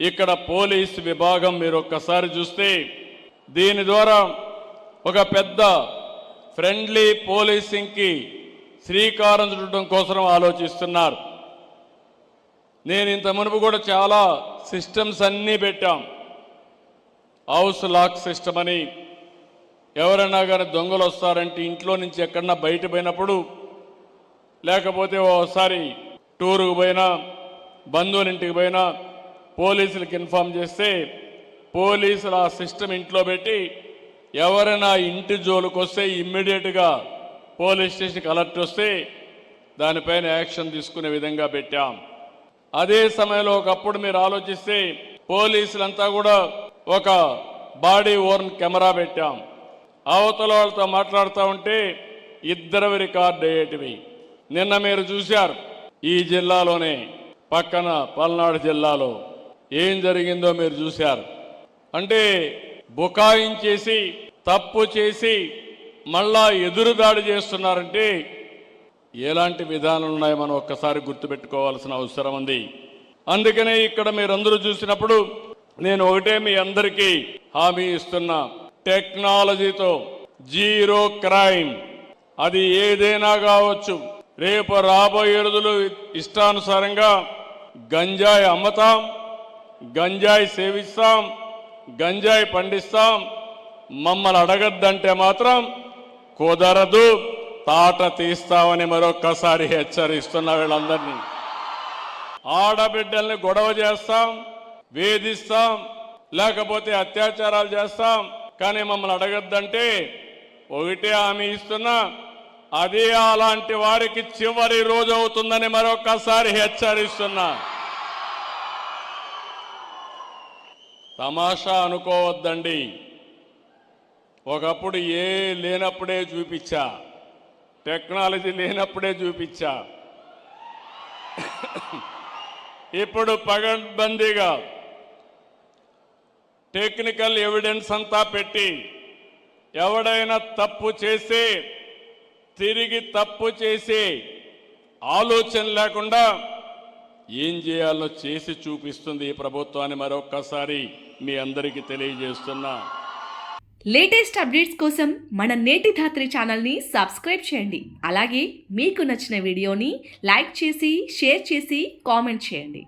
ఇక్కడ పోలీస్ విభాగం మీరు ఒక్కసారి చూస్తే దీని ద్వారా ఒక పెద్ద ఫ్రెండ్లీ పోలీసింగ్కి శ్రీకారం చుట్టడం కోసం ఆలోచిస్తున్నారు. నేను ఇంత మునుపు కూడా చాలా సిస్టమ్స్ అన్నీ పెట్టాం. హౌస్ లాక్ సిస్టమ్ అని, ఎవరైనా కానీ దొంగలు వస్తారంటే ఇంట్లో నుంచి ఎక్కడన్నా బయట పోయినప్పుడు, లేకపోతే ఓసారి టూరుకు పోయినా బంధువుల ఇంటికి పోయినా పోలీసులకు ఇన్ఫామ్ చేస్తే పోలీసులు ఆ సిస్టమ్ ఇంట్లో పెట్టి ఎవరైనా ఇంటి జోలికి వస్తే ఇమ్మీడియట్గా పోలీస్ స్టేషన్కి అలర్ట్ వస్తే దానిపైన యాక్షన్ తీసుకునే విధంగా పెట్టాం. అదే సమయంలో ఒకప్పుడు మీరు ఆలోచిస్తే పోలీసులంతా కూడా ఒక బాడీ ఓర్న్ కెమెరా పెట్టాం. అవతల వాళ్ళతో మాట్లాడుతూ ఉంటే ఇద్దరు రికార్డ్ అయ్యేటివి. నిన్న మీరు చూశారు ఈ జిల్లాలోనే పక్కన పల్నాడు జిల్లాలో ఏం జరిగిందో మీరు చూశారు. అంటే బుకాయించేసి తప్పు చేసి మళ్ళా ఎదురుదాడి చేస్తున్నారంటే ఎలాంటి విధానాలు ఉన్నాయో మనం ఒక్కసారి గుర్తుపెట్టుకోవాల్సిన అవసరం ఉంది. అందుకనే ఇక్కడ మీరందరూ చూసినప్పుడు నేను ఒకటే మీ అందరికీ హామీ ఇస్తున్నా, టెక్నాలజీతో జీరో క్రైమ్, అది ఏదైనా కావచ్చు. రేపు రాబోయే రోజులు ఇష్టానుసారంగా గంజాయి అమ్మతాం, గంజాయి సేవిస్తాం, గంజాయి పండిస్తాం. మమ్మల్ని అడగద్దంటే మాత్రం కుదరదు, తాట తీస్తామని మరొక్కసారి హెచ్చరిస్తున్న వీళ్ళందరినీ. ఆడబిడ్డల్ని గొడవ చేస్తాం, వేధిస్తాం, లేకపోతే అత్యాచారాలు చేస్తాం, కానీ మమ్మల్ని అడగద్దంటే ఒకటే హామీ ఇస్తున్నా, అదే అలాంటి వారికి చివరి రోజు అవుతుందని మరొక్కసారి హెచ్చరిస్తున్నా. తమాషా అనుకోవద్దండి. ఒకప్పుడు లేనప్పుడే చూపించా, టెక్నాలజీ లేనప్పుడే చూపించా. ఇప్పుడు పగడ్బందీగా టెక్నికల్ ఎవిడెన్స్ అంతా పెట్టి ఎవడైనా తప్పు చేసి తిరిగి తప్పు చేసి ఆలోచన లేకుండా ఏం చేయాలో చేసి చూపిస్తుంది ఈ ప్రభుత్వాన్ని మరొక్కసారి మీ అందరికీ తెలియజేస్తున్నా. లేటెస్ట్ అప్డేట్స్ కోసం మన నేటి ధాత్రి ఛానల్ని సబ్స్క్రైబ్ చేయండి. అలాగే మీకు నచ్చిన వీడియోని లైక్ చేసి షేర్ చేసి కామెంట్ చేయండి.